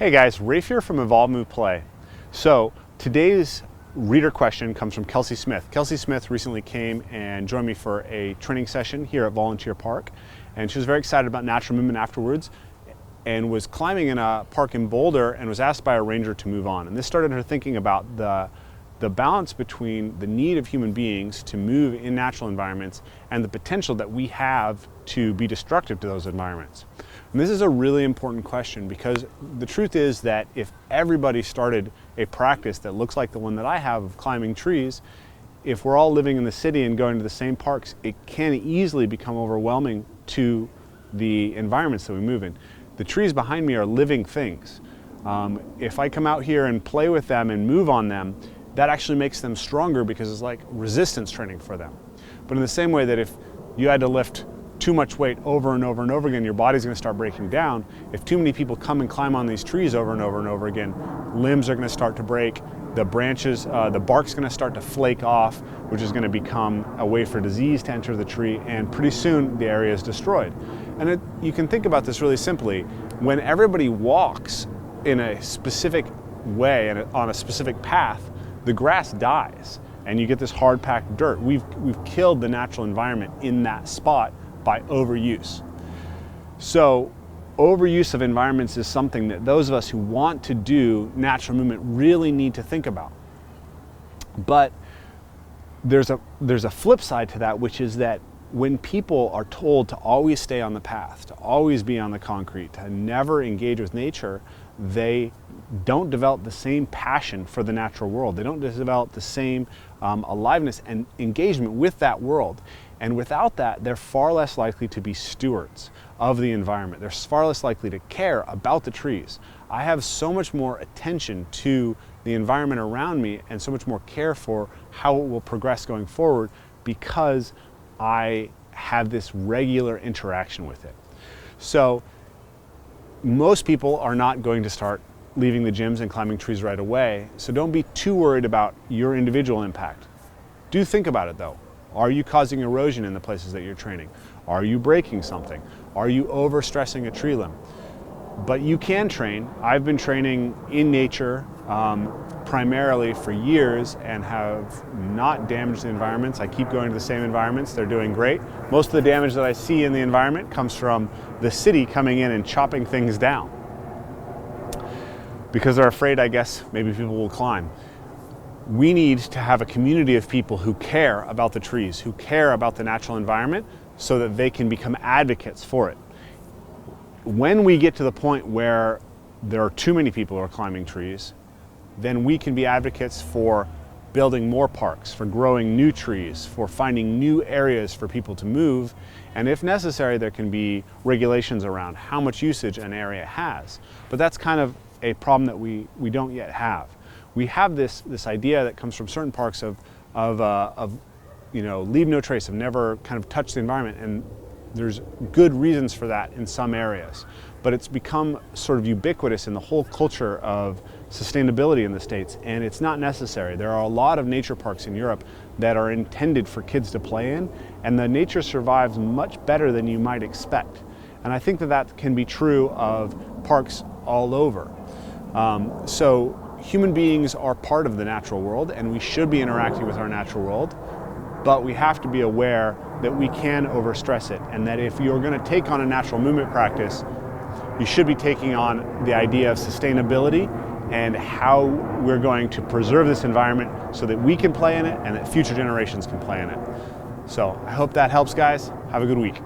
Hey guys, Rafe here from Evolve Move Play. So today's reader question comes from Kelsey Smith. Kelsey Smith recently came and joined me for a training session here at Volunteer Park, and she was very excited about natural movement afterwards and was climbing in a park in Boulder and was asked by a ranger to move on. And this started her thinking about the balance between the need of human beings to move in natural environments and the potential that we have to be destructive to those environments. And this is a really important question because the truth is that if everybody started a practice that looks like the one that I have of climbing trees, if we're all living in the city and going to the same parks, it can easily become overwhelming to the environments that we move in. The trees behind me are living things. If I come out here and play with them and move on them, that actually makes them stronger because it's like resistance training for them. But in the same way that if you had to lift too much weight over and over and over again, your body's going to start breaking down. If too many people come and climb on these trees over and over and over again, limbs are going to start to break, the branches, the bark's going to start to flake off, which is going to become a way for disease to enter the tree, and pretty soon the area is destroyed. And you can think about this really simply. When everybody walks in a specific way and on a specific path, the grass dies and you get this hard packed dirt. We've killed the natural environment in that spot by overuse. So overuse of environments is something that those of us who want to do natural movement really need to think about. But there's a flip side to that, which is that when people are told to always stay on the path, to always be on the concrete, to never engage with nature, they don't develop the same passion for the natural world. They don't develop the same aliveness and engagement with that world. And without that, they're far less likely to be stewards of the environment. They're far less likely to care about the trees. I have so much more attention to the environment around me and so much more care for how it will progress going forward because I have this regular interaction with it. So most people are not going to start leaving the gyms and climbing trees right away. So don't be too worried about your individual impact. Do think about it though. Are you causing erosion in the places that you're training? Are you breaking something? Are you overstressing a tree limb? But you can train. I've been training in nature primarily for years and have not damaged the environments. I keep going to the same environments. They're doing great. Most of the damage that I see in the environment comes from the city coming in and chopping things down because they're afraid, I guess, maybe people will climb. We need to have a community of people who care about the trees, who care about the natural environment so that they can become advocates for it. When we get to the point where there are too many people who are climbing trees, then we can be advocates for building more parks, for growing new trees, for finding new areas for people to move, and if necessary, there can be regulations around how much usage an area has. But that's kind of a problem that we don't yet have. We have this idea that comes from certain parks of leave no trace, of never kind of touch the environment, and there's good reasons for that in some areas. But it's become sort of ubiquitous in the whole culture of sustainability in the States, and it's not necessary. There are a lot of nature parks in Europe that are intended for kids to play in, and the nature survives much better than you might expect. And I think that can be true of parks all over. So human beings are part of the natural world and we should be interacting with our natural world, but we have to be aware that we can overstress it, and that if you're going to take on a natural movement practice, you should be taking on the idea of sustainability and how we're going to preserve this environment so that we can play in it and that future generations can play in it. So I hope that helps, guys. Have a good week.